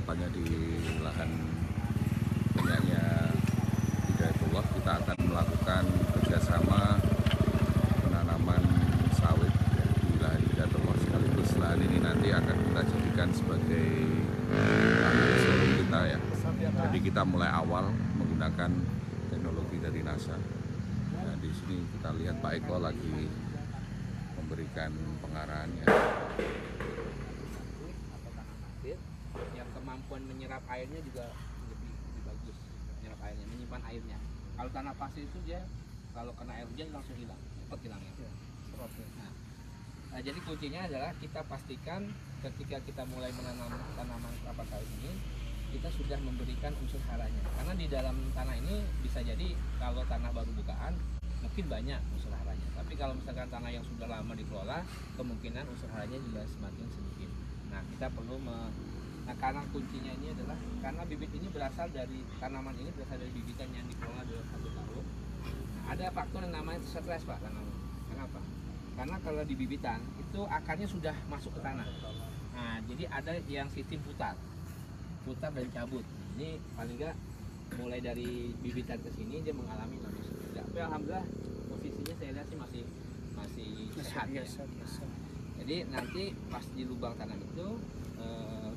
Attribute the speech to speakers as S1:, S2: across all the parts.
S1: tepatnya di lahan punyanya Hidayatullah, kita akan melakukan kerjasama penanaman sawit ya, di lahan Hidayatullah, sekaligus lahan ini nanti akan kita jadikan sebagai lahan showroom kita ya. Jadi kita mulai awal menggunakan teknologi dari NASA. Nah, di sini kita lihat Pak Eko lagi memberikan pengarahannya.
S2: Yang kemampuan menyerap airnya juga lebih bagus, menyerap airnya, menyimpan airnya. Kalau tanah pasir itu dia kalau kena air hujan langsung hilang, cepat hilangnya. Nah, jadi kuncinya adalah kita pastikan ketika kita mulai menanam tanaman kelapa sawit ini, kita sudah memberikan unsur haranya. Karena di dalam tanah ini bisa jadi kalau tanah baru bukaan mungkin banyak unsur haranya. Tapi kalau misalkan tanah yang sudah lama dikelola, kemungkinan unsur haranya juga semakin sedikit. Nah, kita perlu Nah, karena kuncinya ini adalah karena bibit ini berasal dari tanaman ini berasal dari bibitan yang dikelola dalam 1 tahun. Nah, ada faktor yang namanya stres, Pak, tanaman. Kenapa? Karena kalau di bibitan itu akarnya sudah masuk ke tanah. Nah, jadi ada yang sistem putar dan cabut. Ini paling enggak mulai dari bibitan ke sini dia mengalami manusia. Tapi alhamdulillah posisinya saya lihat sih masih sehat ya. Jadi nanti pas di lubang tanam itu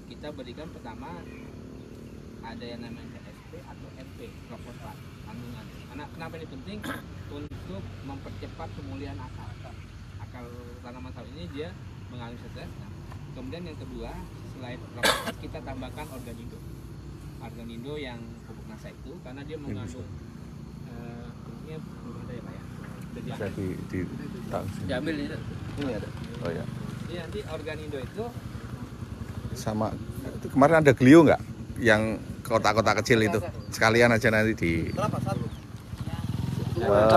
S2: kita berikan pertama ada yang namanya SP atau MP, rock fosfat kandungan. Karena kenapa ini penting? Untuk mempercepat pemulihan akar tanaman sawit ini, dia mengalami stres. Nah, kemudian yang kedua, selain rock fosfat kita tambahkan organindo yang pupuk NASA itu, karena dia mengandung ini belum ada ya Pak ya?
S1: Bisa
S2: diambil ini ada.
S1: Oh ya.
S2: Jadi nanti organindo itu
S1: Sama kemarin ada Glio nggak yang kotak-kotak kecil itu, sekalian aja nanti di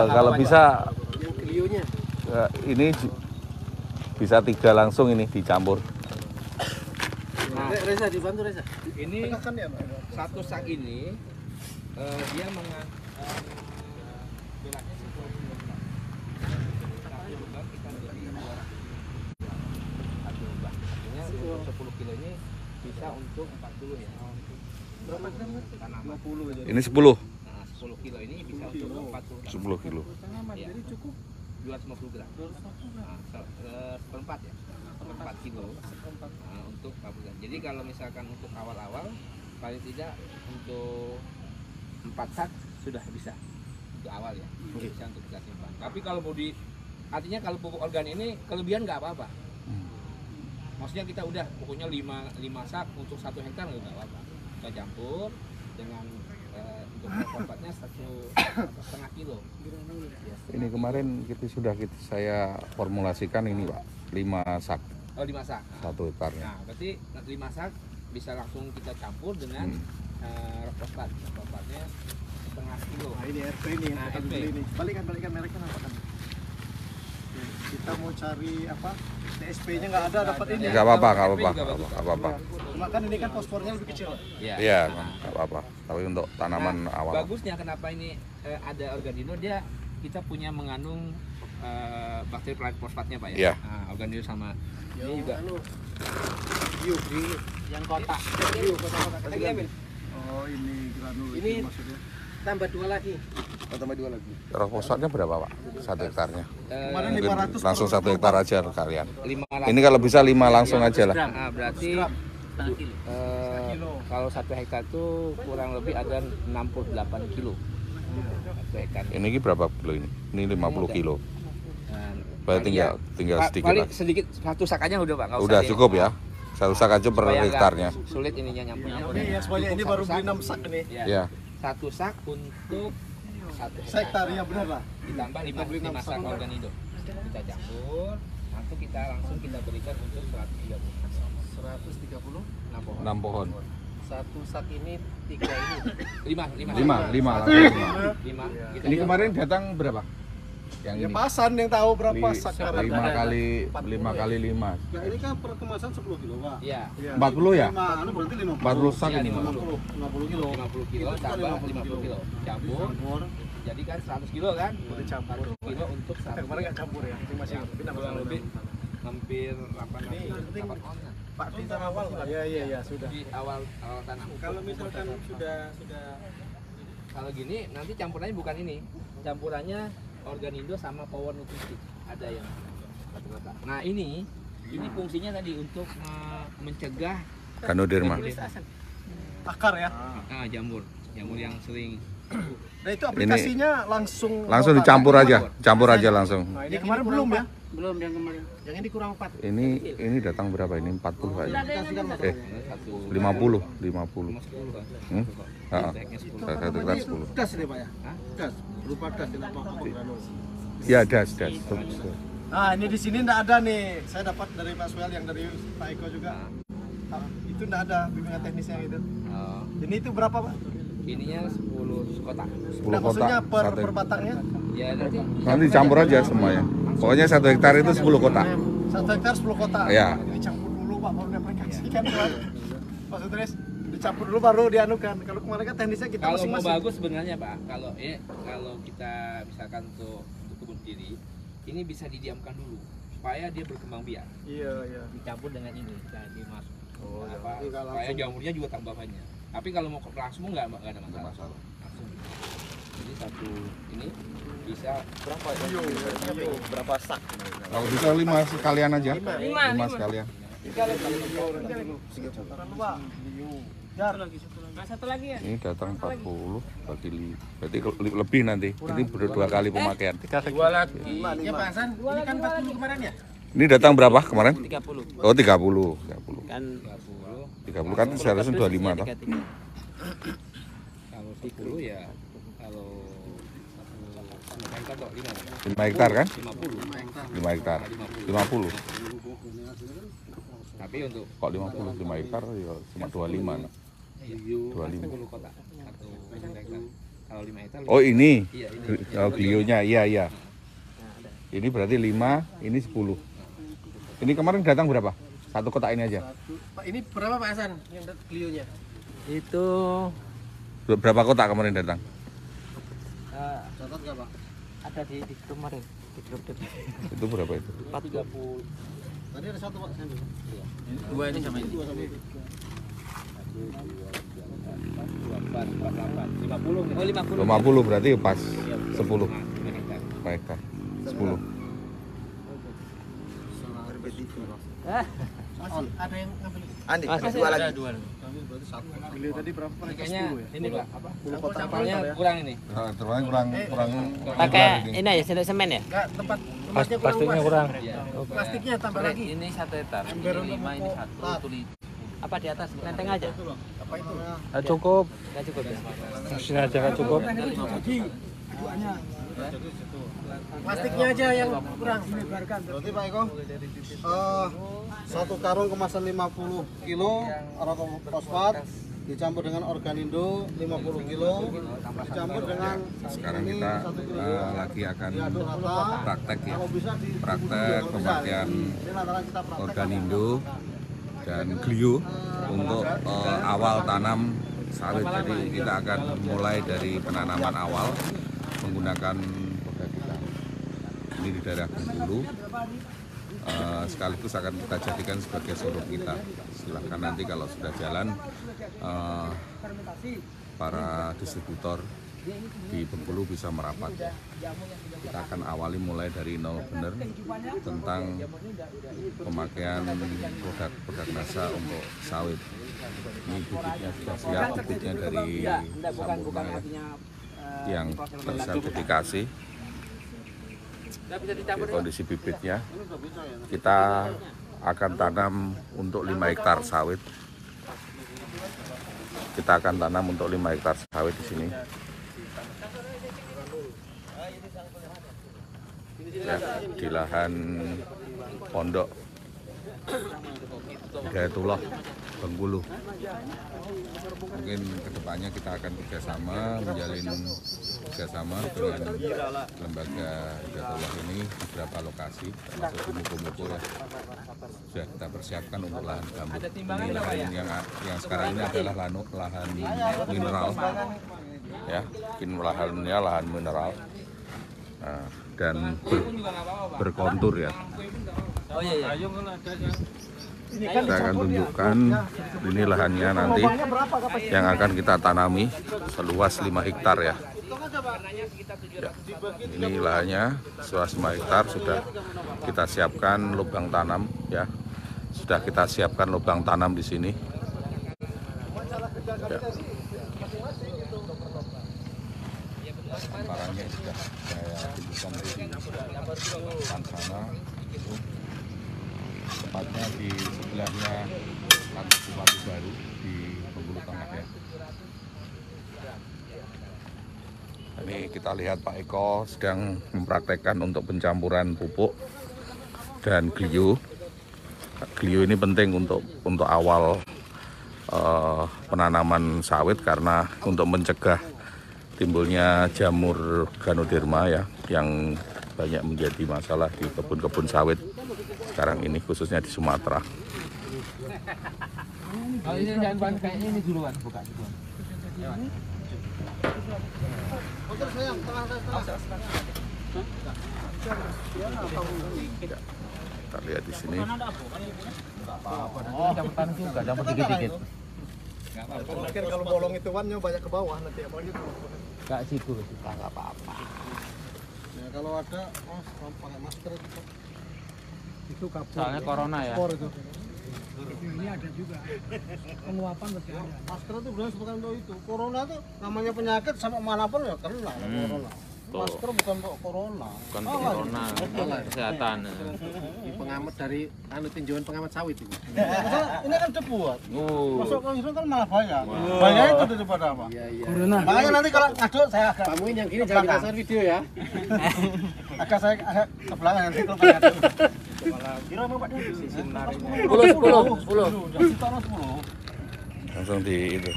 S1: kalau bisa ini bisa 3 langsung ini dicampur.
S2: Nah, Reza dibantu Reza. Ini satu sak ini dia beratnya 10 kg. Satu lubang kita menjadi 200. Satu lubang. Artinya untuk 10 kilo ini bisa untuk 40 ya. Berapa gram? Tanaman. 20.
S1: Ini 10.
S2: Nah, 10 kilo ini bisa untuk 40.
S1: 10 kilo.
S2: Ya. Jadi cukup 250 gram. Nah, seperempat ya. Seperempat kilo. Nah, untuk 40 gram. Jadi kalau misalkan untuk awal-awal paling tidak untuk 4 sak sudah bisa. Untuk awal ya. Bisa untuk kita simpan. Tapi kalau mau artinya kalau pupuk organik ini kelebihan nggak apa-apa. Maksudnya kita udah pokoknya 5 sak untuk 1 hektar nggak apa-apa. Kita campur dengan untuk fosfatnya 1,5 kilo.
S1: Ini kemarin saya formulasikan ini Pak, 5 sak.
S2: Oh 5 sak.
S1: 1 hektarnya.
S2: Nah berarti 5 sak bisa langsung kita campur dengan fosfat. Fosfatnya 1,5 kilo.
S3: Nah ini RP ini yang kita beli ini. Balikan mereknya apa kan? Kita mau cari apa? TSP-nya nggak ada, dapat ini.
S1: Nggak apa-apa.
S3: Cuma kan ini kan fosfornya lebih kecil.
S1: Iya, nggak apa-apa. Tapi untuk tanaman awal.
S2: Bagusnya kenapa ini ada organino, kita punya mengandung bakteri pelayan fosfatnya Pak ya.
S1: Iya.
S2: Nah, organino sama ini juga.
S3: Yang kotak.
S2: Lagi ambil.
S3: Oh ini granul
S2: Ini
S3: maksudnya.
S2: tambah 2 lagi.
S3: Tambah 2 lagi.
S1: Fosfatnya berapa Pak? 1 hektarnya.
S3: Kemarin
S1: Mungkin
S3: 500
S1: langsung 1 hektar aja kalian.
S2: 500.
S1: Ini kalau bisa 5 langsung aja lah.
S2: Nah, berarti kalau 1 hektar itu kurang lebih ada 68 kilo. 1 hektar.
S1: Ini berapa kilo ini? Ini 50 kilo. Berarti tinggal sedikit
S2: paling
S1: lagi.
S2: sedikit 1 sak aja udah Pak. Nggak usah
S1: Udah cukup ya. 1 sak aja per
S2: supaya nggak
S1: hektarnya.
S2: Sulit ininya nyampur.
S3: Ini ya semuanya ini baru beli 6 sak ini.
S1: Ya.
S2: 1 sak untuk 1
S3: Hektar ya benar lah.
S2: ditambah 5 sak organido. Kita campur, nanti kita langsung berikan untuk 130.
S3: 130
S1: 6 pohon.
S3: 1 sak ini 3 ini.
S1: 5 langsung 5. Ini kemarin datang berapa? Yang
S3: Ya
S1: ini.
S3: pasan yang tahu berapa sak
S1: 5 kali 5.
S3: Nah ini kan per kemasan 10 kilo Pak.
S2: Iya.
S1: 40 ya?
S3: Anu berarti 50.
S1: 40 sak
S2: Iya,
S1: ini.
S3: 50 kilo.
S2: 50 kilo tambah 50 kilo. Campur. Jadi kan 100 kilo kan?
S3: Udah campur.
S2: 100 kilo untuk 1
S3: Kemarin nggak campur ya. Ini masih
S2: kurang lebih hampir 8 onan.
S3: Pak di awal Pak. Iya sudah.
S2: Di awal tanam.
S3: Kalau misalkan sudah
S2: Kalau gini nanti campurannya bukan ini, campurannya Organindo sama Power Nutrisi. Ada yang kata-kata. Nah ini fungsinya tadi untuk mencegah
S1: Ganoderma.
S3: akar ya.
S2: jamur yang sering.
S3: Nah itu aplikasinya langsung
S1: Dicampur aja, langsung.
S3: Nah, ini kemarin belum ya?
S4: Belum yang kemarin.
S3: Yang ini kurang 4.
S1: Ini datang berapa ini? 40 kali.
S2: Satu
S1: 50. 50. Satu hektar 10.
S4: Das ini Pak ya? Das, berupa das ini apa?
S1: Ya, das.
S3: Nah ini di sini enggak ada nih. Saya dapat dari Mas Wel yang dari Pak Eko juga. Itu enggak ada bimbingan teknisnya itu. Ini itu berapa Pak?
S2: ininya 10 kotak.
S1: 10
S3: Nah, maksudnya
S1: kotak.
S3: per batangnya?
S2: Ya
S1: Nanti campur aja semuanya. Pokoknya 1 hektar itu 10 kotak.
S3: 1 hektar 10 kotak.
S1: Iya.
S3: Dicampur dulu Pak baru diaplikasikan Pak. Mas Idris, dicampur dulu baru dianukan. Kalau kemarin kan teknisnya kita
S2: kalau mau
S3: masing-masing.
S2: bagus sebenarnya Pak, kalau kita misalkan untuk kebun kiri, ini bisa didiamkan dulu supaya dia berkembang biak.
S3: Iya.
S2: Dicampur dengan ini, dimasuk.
S3: Iya,
S2: Supaya jamurnya juga tambah banyak. Tapi kalau mau langsung nggak ada masalah. Langsung. Jadi satu ini bisa berapa ya?
S3: Berapa sak?
S1: Kalau bisa 5 sekalian aja. 5 sekalian.
S4: Satu lagi ya?
S1: Ini datang 40 bagi berarti lebih nanti. Ini 2 kali pemakaian.
S4: 2 lagi. Ya Pak Hasan, ini kan 40 kemarin ya?
S1: Ini datang berapa kemarin?
S4: 30.
S1: Oh, 30.
S4: Kan
S1: 30 kan seharusnya 25 toh.
S2: kalau 10 ya kalau 5 hektar atau 5
S1: 5 hektar kan?
S2: 50.
S1: 5 hektar. 50.
S2: Tapi untuk
S1: Kok 50 5 hektar ya cuma 25. Nah. 25.
S2: 10 kotak atau 1 hektar. Kalau 5 hektar.
S1: Oh, ini.
S2: Iya, ini.
S1: Oh, Clio-nya. Iya. Ini berarti 5, ini 10. Ini kemarin datang berapa? 1 kotak ini aja.
S3: Pak ini berapa Pak Hasan yang Clio-nya?
S4: itu
S1: Berapa kotak kemarin datang?
S3: Catat enggak Pak?
S4: ada di kemarin di grup
S1: Itu berapa itu?
S2: 30.
S3: Tadi ada 1 Pak.
S4: dua ini sama ini.
S2: 50.
S4: Oh 50.
S1: 50 berarti pas 10
S2: 5 hektar.
S1: 5 hektar. 10.
S3: Masih ada yang ngambil.
S4: Andi, dua lagi.
S3: Clio tadi berapa?
S2: Ini kayaknya ini Pak, apa?
S3: kotak
S2: Sampelnya kurang ini.
S1: Terus kurang
S4: Pakai ini aja sendok semen ya?
S3: Enggak, tempat tempatnya kurang.
S2: Iya.
S3: Plastiknya tambah lagi.
S4: Ini 1 hektar.
S3: Ember
S4: Ini 5 ini
S3: untuk
S4: 1. Apa di atas nenteng aja?
S3: Apa itu?
S4: Nggak cukup. Nggak cukup ya?
S5: Mesin aja nggak cukup.
S3: Plastiknya aja yang kurang. Berarti Pak Eko, 1 karung kemasan 50 kilo fosfat dicampur dengan Organindo 50 kilo dicampur dengan
S1: Sekarang
S3: ini
S1: kita
S3: 1 kilo
S1: lagi akan
S3: diaduk rata.
S1: praktek ya.
S3: Kalau bisa
S1: Praktek pemakaian
S3: Ini lantaran kita praktek
S1: Organindo dan Clio untuk awal tanam sawit. Jadi kita akan mulai dari penanaman awal menggunakan produk kita. Ini di daerah Bengkulu. Sekaligus akan kita jadikan sebagai showroom kita. Silahkan nanti kalau sudah jalan para distributor di Bengkulu bisa merapat. Kita akan awali mulai dari nol benar tentang pemakaian produk NASA untuk sawit. Ini bibitnya sudah siap, bibitnya dari Sampurna yang tersertifikasi. Kondisi bibitnya kita akan tanam untuk 5 hektar sawit. Kita akan tanam untuk 5 hektar sawit di sini. Ya, di lahan pondok Hidayatullah Bengkulu. Mungkin kedepannya kita akan menjalin kerjasama dengan lembaga Hidayatullah ini di beberapa lokasi, termasuk di Muko-Muko ya. Sudah kita persiapkan untuk lahan gambut. Ini lahan yang sekarang ini adalah lahan mineral, ya, lahannya lahan mineral. Nah, dan berkontur ya.
S4: Oh iya.
S1: Saya akan tunjukkan ini lahannya nanti yang akan kita tanami seluas 5 hektar ya. Ini lahannya seluas 5 hektar sudah kita siapkan lubang tanam ya. Sudah kita siapkan lubang tanam di sini. Ya. Hamparannya sudah saya tunjukkan di depan sana. Itu tepatnya di sebelahnya kantor Bupati Baru di Bengkulu Tengah ya. Ini kita lihat Pak Eko sedang mempraktekkan untuk pencampuran pupuk dan glio. Glio ini penting untuk awal penanaman sawit karena untuk mencegah timbulnya jamur Ganoderma ya yang banyak menjadi masalah di kebun-kebun sawit sekarang ini khususnya di Sumatera.
S2: Kalau ini jangan kayaknya ini duluan buka duluan.
S1: Kita lihat di sini.
S2: Campuran juga, campur dikit-dikit.
S3: Mungkin kalau bolong itu wannya banyak ke bawah nanti apalagi itu.
S2: Enggak situ, enggak apa-apa.
S3: Ya kalau ada pakai masker itu kapur.
S2: Soalnya corona ya.
S3: Kapur itu.
S5: Ini ada juga penguapan masih ada.
S3: Masker itu benar bukan untuk itu. Corona itu namanya penyakit sama manapun ya kena corona. Masker bukan untuk corona.
S2: Bukan corona, kesehatan.
S4: Ini pengamat dari tinjauan pengamat sawit ini.
S3: Ini kan debu.
S2: Oh.
S3: Masuk ke situ kan malah bahaya. Bahaya itu daripada apa?
S4: Iya.
S3: Makanya nanti kalau ngaduk saya agak
S4: Kamu yang gini jangan dikasih video ya.
S3: saya agak ke belakang nanti kalau ngaduk. Kira mau Pak?
S2: 10.
S1: Langsung di itu.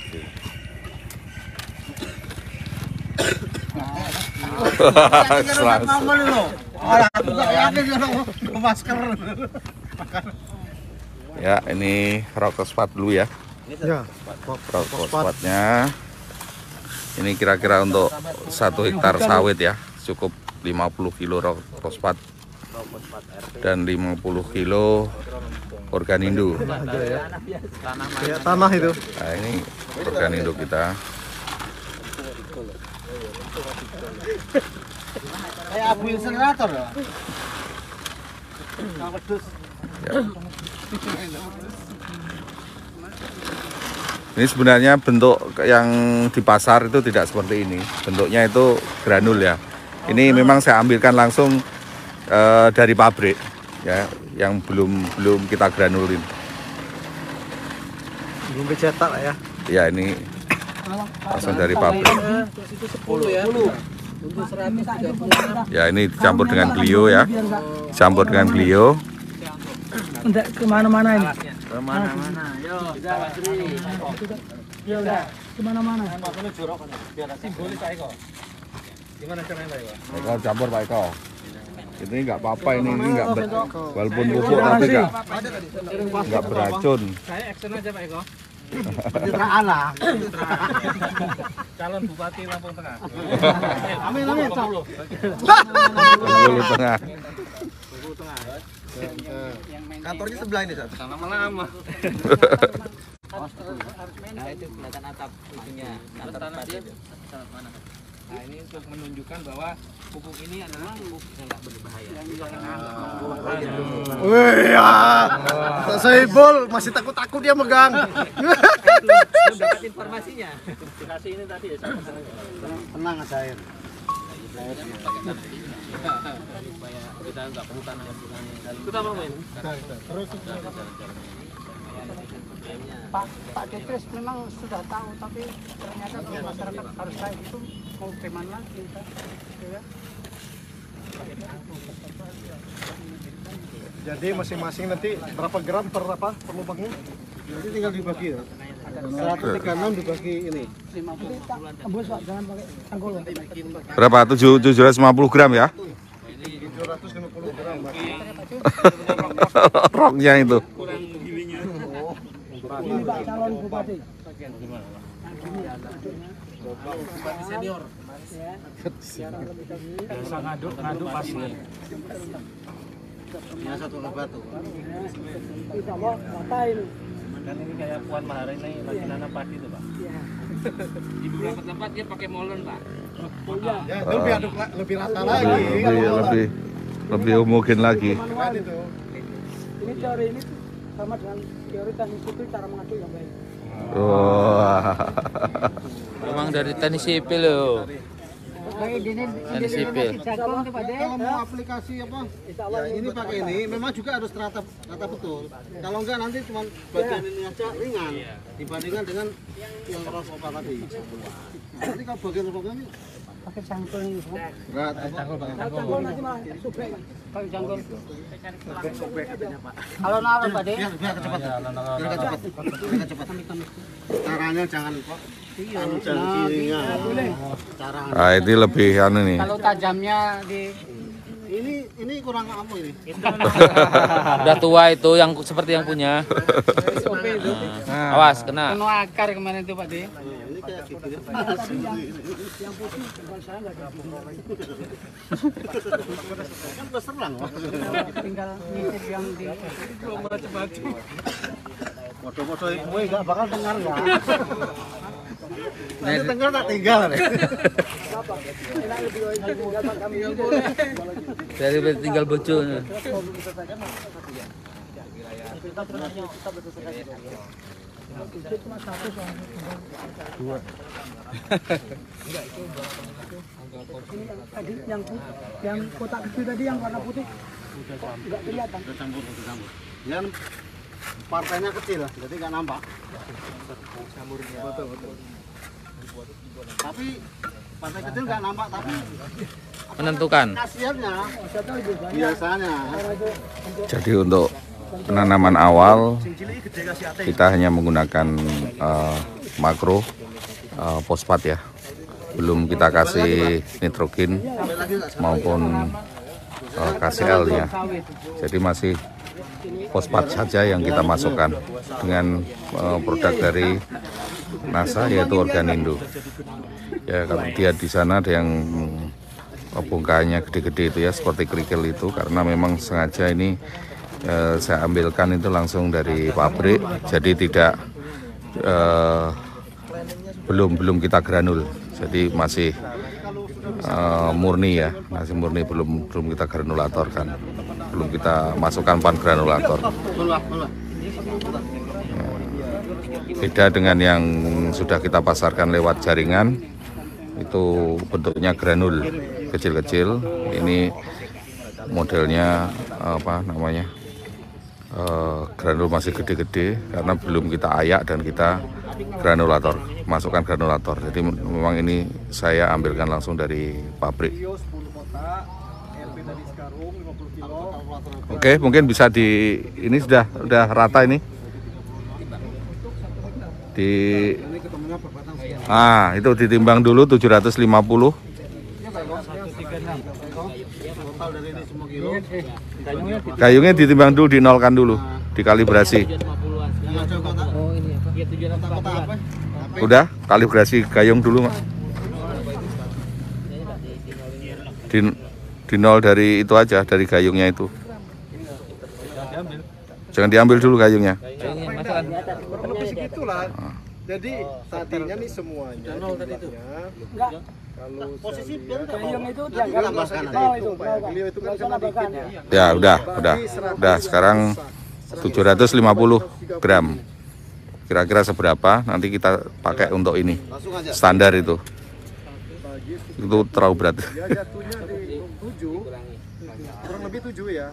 S1: Ya, ini rokospat dulu ya.
S3: Ya,
S1: Rokosfatnya ini kira-kira untuk 1 hektar sawit ya, cukup 50 kilo rokospat dan 50 kilo organindo.
S3: kayak tanah itu.
S1: Nah, ini organindo kita.
S3: Kayak abu insinerator ya.
S1: Ya. Ini sebenarnya bentuk yang di pasar itu tidak seperti ini. Bentuknya itu granul ya. Ini memang saya ambilkan langsung dari pabrik ya, yang belum kita granulin.
S3: Belum dicetak lah ya.
S1: Ya ini langsung dari pabrik.
S4: Itu 10 ya. Untuk 130.
S1: Ya ini dicampur dengan glio ya. Campur dengan glio.
S5: Enggak kemana-mana ini.
S2: Kemana-mana, yo,
S5: Ya udah, kemana-mana.
S2: simbolis Pak Eko. Gimana caranya Pak Eko?
S1: Eko campur Pak Eko. Ini nggak apa-apa ini nggak walaupun pupuk tapi nggak beracun.
S2: Saya action aja Pak Eko.
S3: Pencitraan lah.
S2: Calon Bupati Lampung Tengah.
S3: Amin.
S1: Bengkulu Tengah.
S3: Kantornya sebelah ini, Sat.
S2: Lama-lama.
S6: Nah itu kelihatan atap itunya.
S2: Terus tanah dia mana? Nah ini untuk menunjukkan bahwa pupuk ini adalah pupuk yang nggak berbahaya.
S3: Wih ya. Saibul masih takut-takut dia megang.
S6: Belum dapat informasinya.
S2: Dikasih ini tadi ya.
S3: Tenang aja.
S2: Supaya kita nggak perlu tanah yang kita mau main.
S5: Pak Kekres memang sudah tahu, tapi ternyata kalau masyarakat harus tahu itu mau gimana lagi ya.
S3: Jadi masing-masing nanti berapa gram per apa per lubangnya? Jadi tinggal dibagi ya. 136 dibagi ini.
S5: 50 tembus Pak, jangan pakai tanggul.
S1: Berapa? 750 gram ya?
S3: 750 gram.
S1: Roknya itu.
S5: Ini Pak calon bupati.
S4: Bupati senior.
S5: Ya.
S2: Bisa ngaduk pasti.
S4: Ya, satu batu.
S5: Kita mau ratain.
S4: Kan ini kayak Puan Maharani ini lagi nanam padi tuh, Pak.
S2: Di beberapa tempat dia pakai molen, Pak.
S3: Ya, itu lebih rata lagi.
S1: Lebih homogen lagi.
S3: Kan itu.
S5: Ini teori ini tuh sama dengan teori teknis itu cara mengaduk yang baik.
S1: Wah.
S6: Memang dari teknik sipil loh.
S5: Teknik
S6: sipil.
S4: Kalau mau aplikasi apa? Ya, ini pakai ini memang juga harus rata betul. Kalau enggak nanti cuma bagian ini aja ringan dibandingkan dengan yang keras apa tadi. Nanti kalau bagian apa ini
S5: pakai cangkul ini.
S4: berat apa?
S5: Cangkul nanti malah sobek. Pakai cangkul.
S4: Sobek katanya, Pak.
S5: Alon-alon Pak De.
S4: Biar cepat. Caranya jangan jangan kirinya. Cara
S1: Nah, ini lebih anu nih.
S5: Kalau tajamnya di
S4: ini kurang apa ini?
S6: Udah tua itu yang seperti yang punya. Awas kena.
S5: penuh akar kemarin itu Pak De.
S4: Ini kayak gitu ya.
S5: Yang putih bukan saya enggak ada.
S4: Kan berserang.
S5: Tinggal ngintip yang di
S4: Foto-foto gue enggak bakal dengar ya. Nanti dengar tak tinggal nih.
S6: Dari tinggal bocor.
S5: tadi yang kotak kecil tadi yang warna putih enggak kelihatan.
S4: Udah campur. Yang partainya kecil, jadi nggak nampak. Betul. Tapi partai kecil nggak nampak, tapi
S6: Menentukan.
S4: khasiatnya biasanya.
S1: Jadi untuk penanaman awal kita hanya menggunakan makro fosfat ya. Belum kita kasih nitrogen maupun KCL ya. Jadi masih fosfat saja yang kita masukkan dengan produk dari NASA yaitu Organindo. Ya kalau dia di sana ada yang bongkahannya gede-gede itu ya seperti kerikil itu karena memang sengaja ini saya ambilkan itu langsung dari pabrik, jadi tidak belum kita granul, jadi masih murni ya, masih murni belum kita granulatorkan, belum kita masukkan pan granulator. Beda dengan yang sudah kita pasarkan lewat jaringan, itu bentuknya granul kecil-kecil. Ini modelnya apa namanya? Granul masih gede-gede karena belum kita ayak dan kita granulator, masukkan granulator. Jadi memang ini saya ambilkan langsung dari pabrik. Oke, mungkin bisa di ini sudah rata ini. Itu ditimbang dulu 750. Gayungnya ditimbang dulu, dinolkan dulu, dikalibrasi. Udah, kalibrasi gayung dulu, Mak. Di nol dari itu aja, dari gayungnya itu. Jangan diambil dulu gayungnya.
S3: Kurang lebih segitulah. Jadi tadinya nih semuanya.
S5: Enggak.
S3: Kalau
S4: Posisi
S5: Gayung itu dia
S4: Nanti ditambahkan.
S3: beliau itu kan kena bikin
S1: Ya,
S3: ya.
S1: udah sekarang 750 gram. Kira-kira seberapa nanti kita pakai untuk ini.
S4: langsung aja.
S1: Standar itu. Itu terlalu berat.
S3: Dia jatuhnya di 7, kurang lebih 7 ya.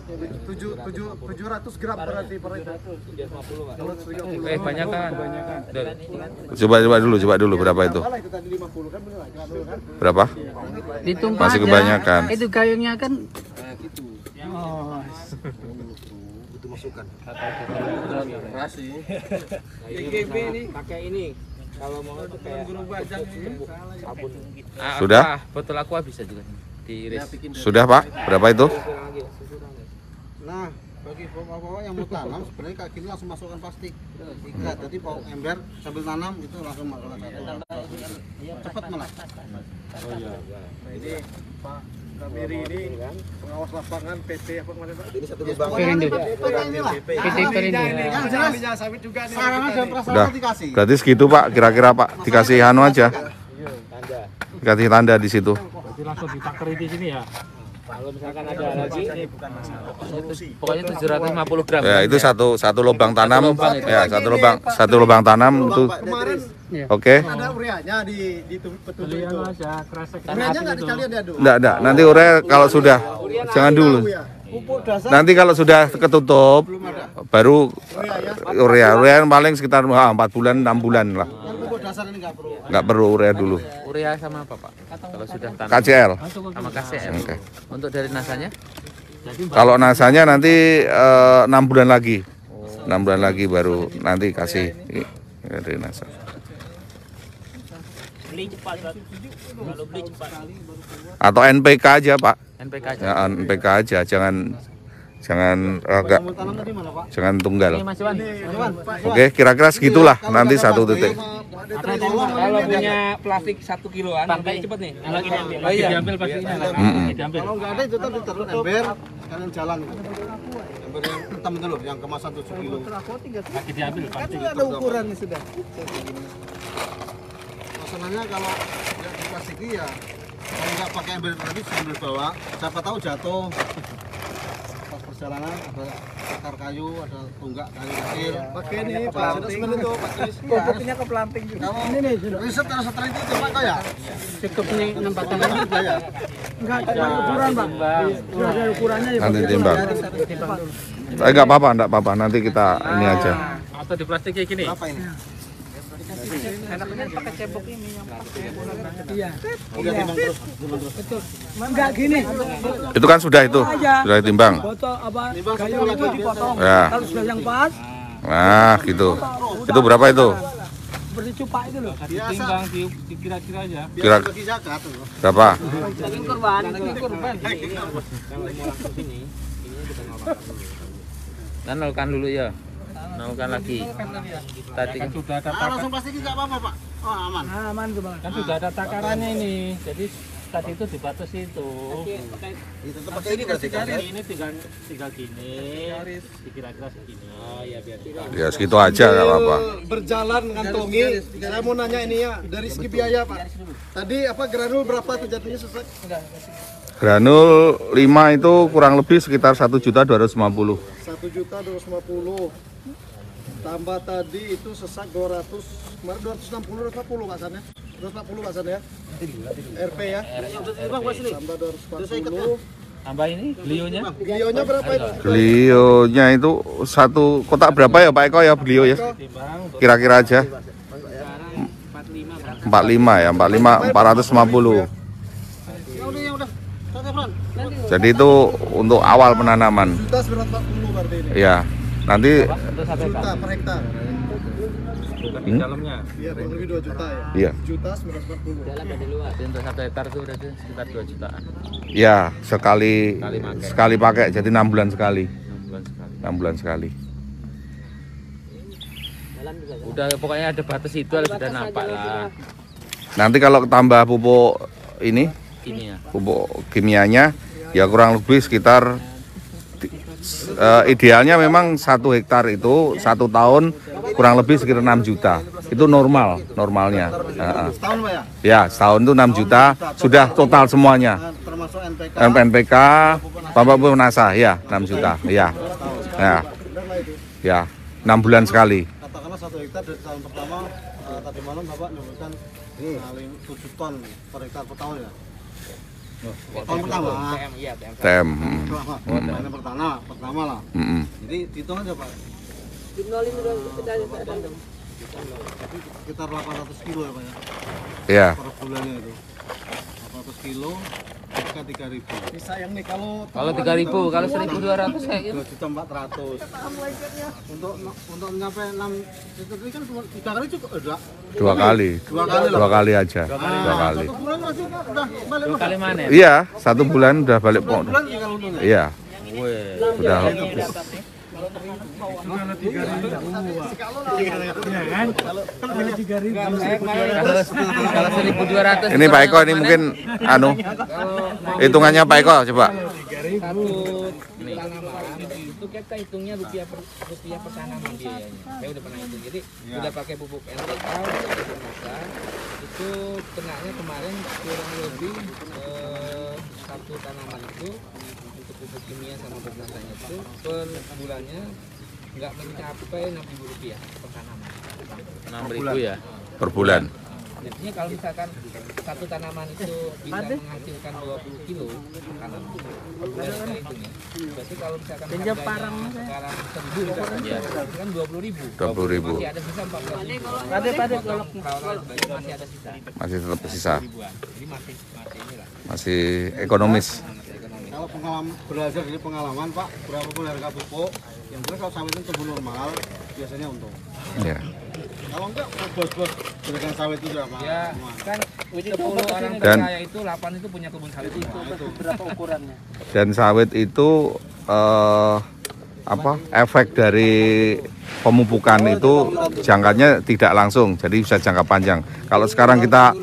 S3: 700 gram berarti per itu.
S6: Banyak kan?
S1: Coba dulu berapa itu?
S3: Salah itu tadi 50 kan benar kan?
S1: Berapa?
S5: ditumpah
S1: Masih
S5: aja.
S1: kebanyakan.
S5: Itu gayungnya kan
S4: Itu masukkan.
S2: GGB ini pakai ini. Kalau mau itu kayak sabun.
S1: Sudah?
S6: Botol aqua bisa juga diiris.
S1: Sudah, Pak? Berapa itu?
S4: Nah, bagi pokok-pokok yang mau tanam sebenarnya kayak gini langsung masukkan plastik. Ikat, jadi pokok ember sambil tanam itu langsung masukkan satu. Cepat malah.
S3: Ini Pak Ramiri ini pengawas lapangan PT apa kemarin Pak?
S4: Ini satu lubang.
S5: Perindo.
S3: PT Perindo. Yang jelas minyak sawit juga nih.
S4: Sarana dan
S1: Udah.
S4: prasarana dikasih.
S1: Berarti segitu Pak, kira-kira Pak. Dikasih anu aja. Dikasih tanda di situ.
S5: Jadi langsung ditakeri di sini ya. Kalau misalkan ada lagi,
S6: Pokoknya 750 gram.
S1: Ya, itu satu lubang tanam.
S6: lubang itu.
S1: Ya, satu lubang tanam itu.
S3: Kemarin
S1: Oke.
S3: ada ureanya di petunjuk itu.
S5: beliau aja kerasa
S3: Ureanya nggak dikalian ya, Duk?
S1: Enggak. Nanti urea kalau sudah jangan dulu.
S4: Pupuk dasar
S1: Nanti kalau sudah ketutup baru urea. Urea paling sekitar 4 bulan 6 bulan lah.
S4: kan pupuk dasar ini nggak perlu.
S1: Nggak perlu urea dulu.
S6: Urea sama apa Pak? Kalau sudah tanam
S1: KCL.
S6: sama KCL.
S1: Oke.
S6: Untuk dari nasanya?
S1: Kalau nasanya nanti 6 bulan lagi. 6 bulan lagi baru nanti kasih dari nasa. Atau NPK aja Pak.
S6: NPK aja.
S1: Ya, NPK aja, jangan agak
S4: Kamu tanam tadi mana Pak?
S1: jangan tunggal.
S6: Ini Mas Iwan.
S1: Oke, kira-kira segitulah nanti satu titik.
S2: Kalau punya plastik 1 kiloan, sampai cepet nih. Oh iya.
S5: diambil pastinya. Diambil.
S4: Kalau nggak ada itu tadi ditaruh ember kalian jalan. Ember yang hitam itu loh, yang kemasan 7 kilo.
S5: Lagi diambil pasti.
S3: Ada ukuran nih sudah.
S4: Masalahnya kalau yang diplastiki ya kalau nggak pakai ember tadi sambil bawa, siapa tahu jatuh. Pas perjalanan ada akar kayu, ada tunggak kayu kecil.
S3: Pakai ini Pak, sudah semen itu Pak. Pupuknya ke planting juga.
S4: Kalau riset kalau setelah itu coba kok ya?
S5: Cukup nih penempatan
S4: Sudah ya.
S5: enggak ada ukuran, Pak. Sudah ada ukurannya ya.
S1: Nanti timbang. Enggak apa-apa, nanti kita ini aja.
S5: Atau di plastik kayak gini.
S4: Apa ini?
S5: Enaknya pakai cebok ini yang iya.
S4: Udah timbang terus, timbang terus.
S5: Betul. Enggak gini.
S1: Itu kan sudah ditimbang.
S5: Foto apa?
S4: Timbang
S5: Kayu
S4: satu
S5: itu
S4: lagi.
S5: dipotong.
S1: Ya.
S5: Kalau sudah yang pas,
S1: Nah, gitu. Itu berapa itu?
S5: seperti cupak itu loh.
S4: Biasa.
S5: Dikira-kira aja.
S1: Kira
S4: Bagi zakat tuh.
S1: berapa?
S5: Daging kurban, daging kurban.
S6: Kan nolkan dulu ya. Nolkan lagi. Tadi kan
S5: Sudah ada
S4: Langsung plastikin nggak apa-apa Pak. Oh aman.
S5: aman tuh, Bang. Kan sudah ada takarannya ini. Jadi tadi itu dibatasi itu.
S4: Itu tetap pakai ini berarti kan.
S5: Ini tinggal gini. Dikira-kira segini. Oh iya biar
S1: Ya segitu aja nggak apa-apa.
S3: Berjalan ngantongi. Saya mau nanya ini ya, dari segi biaya Pak. Tadi apa granul berapa tuh jatuhnya selesai?
S1: Granul 5 itu kurang lebih sekitar 1.250.000.
S3: 1.250.000. Tambah tadi itu sesak 200, kemarin 260 Pak San ya? 240 Pak San ya? RP ya? Tambah 240.
S6: tambah ini belionya.
S3: Beliaunya berapa itu?
S1: Belionya itu satu kotak berapa ya Pak Eko ya beliau ya? Kira-kira aja. 45 ya, 45 450.
S4: Ya udah. Santai Fran.
S1: Jadi itu untuk awal penanaman.
S3: Juta 940 berarti ini.
S1: Ya. Nanti
S3: Juta per hektar.
S5: di dalamnya.
S3: Iya, kurang lebih 2 juta ya.
S1: iya.
S3: Juta 940.
S6: Jadi untuk 1 hektar itu berarti sekitar 2 jutaan.
S1: Ya, sekali pakai jadi 6 bulan sekali.
S6: 6 bulan sekali.
S1: 6 bulan sekali.
S6: Udah pokoknya ada batas itu harus sudah nampak lah.
S1: Nanti kalau tambah pupuk ini,
S6: Ini ya.
S1: pupuk kimianya ya kurang lebih sekitar idealnya memang 1 hektar itu 1 tahun kurang lebih sekitar 6 juta. Itu normalnya.
S4: Setahun Pak ya?
S1: Ya, setahun itu 6 juta sudah total semuanya.
S4: Termasuk NPK.
S1: NPK, Bapak Bu Nasa, ya 6 juta. Ya. Ya. Ya, 6 bulan sekali.
S4: Katakanlah 1 hektar dari tahun pertama tadi malam Bapak nyebutkan 7 ton per hektar per tahun ya. Tahun pertama.
S2: Iya, PM.
S1: TM.
S4: Panen pertama lah. Jadi dihitung aja Pak. Sekitar 800 kilo ya Pak ya.
S1: Ya.
S4: Per bulannya itu. 800 kilo Jika 3.000.
S3: Ini sayang nih kalau
S6: 3.000, kalau 1.200 kayak gitu.
S4: 2.400.000. Untuk nyampe 6 itu kan cuma 3 kali cukup enggak?
S1: 2 kali.
S4: 2 kali lah.
S1: 2 kali aja. 2 kali.
S4: 1 bulan masih udah balik
S6: 2 kali mana?
S1: Iya, 1 bulan udah balik pon.
S4: bulan tinggal untungnya.
S1: Iya,
S6: Weh.
S1: udah.
S2: Kalau 1.200
S1: Ini Pak Eko ini mungkin hitungannya Pak Eko coba.
S2: satu tanaman itu kita hitungnya rupiah per tanaman biayanya. Saya udah pernah hitung. Jadi udah pakai pupuk NPK, pupuk masa itu kenanya kemarin kurang lebih satu tanaman itu untuk pupuk kimia sama pupuk masanya itu per bulannya nggak mencapai Rp6.000 per tanaman.
S6: 6.000 ya.
S1: Per bulan.
S2: Jadinya kalau misalkan satu tanaman itu bisa menghasilkan 20 kilo per tanaman per bulan kita hitungnya. Berarti kalau misalkan harganya sekarang 1.000 misalkan, kan 20.000.
S1: 20.000.
S2: Masih ada sisa 14.000. Masih ada sisa.
S1: Masih tetap sisa.
S2: Ribuan. Jadi masih inilah.
S1: Masih ekonomis.
S4: Kalau pengalaman belajar dari pengalaman Pak, berapapun harga pupuk, yang jelas kalau sawit itu tumbuh normal, biasanya untung.
S1: Ya.
S4: Kalau enggak, bos-bos berikan sawit itu berapa?
S2: Ya, kan 10 orang
S1: Dan-
S2: kaya itu 8 itu punya kebun sawit semua. Itu
S5: Berapa ukurannya?
S1: Dan sawit itu efek dari pemupukan itu jangkanya tidak langsung, jadi bisa jangka panjang. Kalau sekarang kita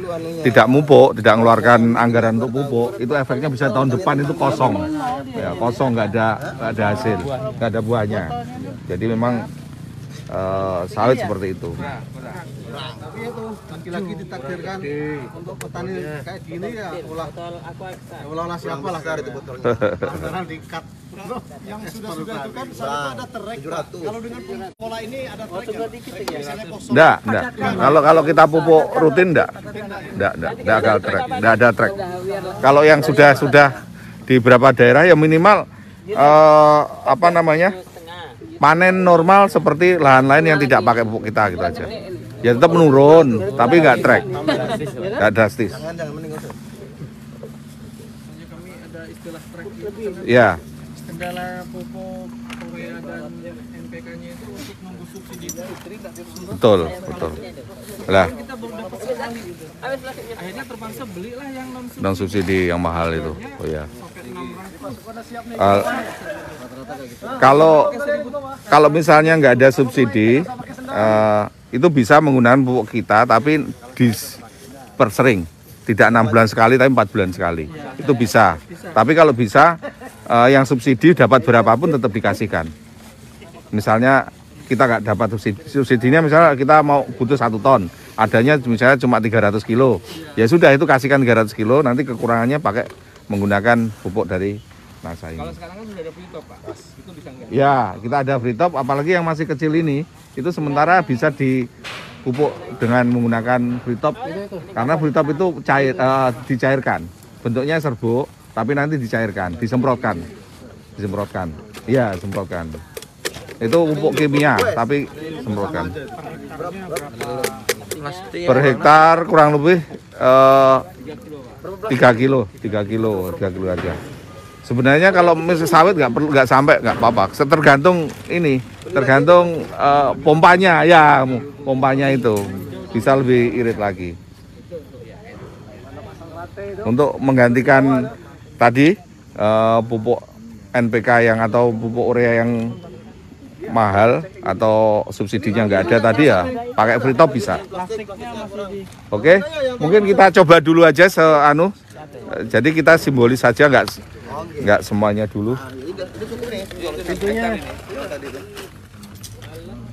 S1: tidak mupuk, tidak mengeluarkan anggaran untuk pupuk, itu efeknya bisa tahun depan itu kosong, ya kosong, nggak ada hasil, nggak ada buahnya. Jadi memang sawit seperti itu.
S4: Tapi itu lagi-lagi ditakdirkan untuk petani kayak gini ya olah siapa lah itu botolnya. Lantaran di-cut.
S3: Yang sudah itu kan sawit ada trek. Kalau dengan pola ini ada trek ya? Misalnya kosong.
S1: Enggak. Kalau kita pupuk rutin enggak ada trek, enggak ada trek. Kalau yang sudah di beberapa daerah ya minimal panen normal seperti lahan lain yang tidak pakai pupuk kita gitu aja. Ya tetap menurun, tapi nggak trek, nggak drastis. Ya,
S3: Kendala pupuk urea dan NPK-nya itu untuk nunggu subsidi itu
S1: betul. Lah,
S3: kita baru dapat sekali. Akhirnya terpaksa belilah yang non
S1: non subsidi yang mahal itu. Oh ya.
S3: sampai 600.
S1: Kalau misalnya nggak ada subsidi, itu bisa menggunakan pupuk kita, tapi dipersering. Tidak 6 bulan sekali, tapi 4 bulan sekali. Itu bisa. Tapi kalau bisa, yang subsidi dapat berapapun tetap dikasihkan. Misalnya kita nggak dapat subsidinya, misalnya kita mau butuh 1 ton, adanya misalnya cuma 300 kilo. Ya sudah, itu kasihkan 300 kilo, nanti kekurangannya pakai menggunakan pupuk dari NASA ini.
S2: Kalau sekarang kan sudah ada free top, Pak. Itu bisa nggak?
S1: Ya, kita ada free top, apalagi yang masih kecil ini, itu sementara bisa dipupuk dengan menggunakan free top, karena free top itu dicairkan, bentuknya serbuk, tapi nanti dicairkan, disemprotkan. Iya, semprotkan. Itu pupuk kimia, tapi semprotkan. Per hektar kurang lebih 3 kilo aja. Sebenarnya kalau misal sawit nggak sampai, nggak apa-apa. Tergantung pompanya, ya pompanya itu bisa lebih irit lagi. Untuk menggantikan tadi pupuk NPK atau pupuk urea yang mahal atau subsidinya nggak ada tadi, ya pakai free top bisa. Oke, mungkin kita coba dulu aja jadi kita simbolis saja, nggak semuanya dulu.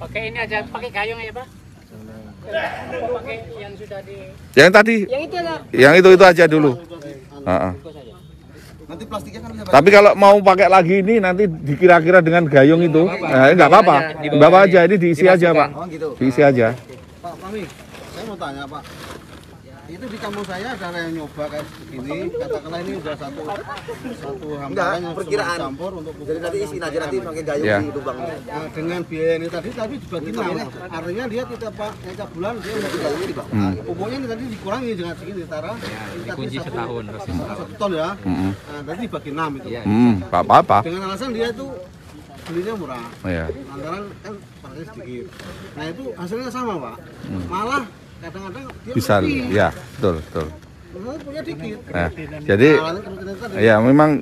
S5: Oke, ini aja pakai gayung ya, Pak? Pakai yang sudah di...
S1: Yang tadi, yang itu aja dulu.
S4: Nanti plastiknya kan bisa
S1: Tapi kalau mau pakai lagi ini nanti dikira-kira dengan gayung itu, nggak apa-apa. Bawa aja, ini diisi aja Pak, diisi aja.
S4: Pak Fahmi, saya mau tanya Pak, itu di kampung saya ada yang nyoba kayak gini, katakanlah ini udah satu hamparan yang perkiraan campur untuk pupuk. Jadi nanti isiin aja, nanti pakai gayung di lubangnya. Nah, dengan biaya ini tadi dibagi 6, artinya dia tidak tiap bulan dia udah gayungnya dibakar. Pupuknya ini tadi dikurangi dengan segini, ditara.
S2: Dikunci setahun.
S4: 1 ton ya. Nah, tadi dibagi 6 itu.
S1: Nggak apa-apa.
S4: Dengan alasan dia itu belinya murah.
S1: Ya.
S4: Lantaran kan pakainya sedikit. Nah itu hasilnya sama Pak. Malah kadang-kadang dia
S1: Bisa,
S4: lebih.
S1: ya betul.
S4: punya dikit.
S1: Nah, jadi ya memang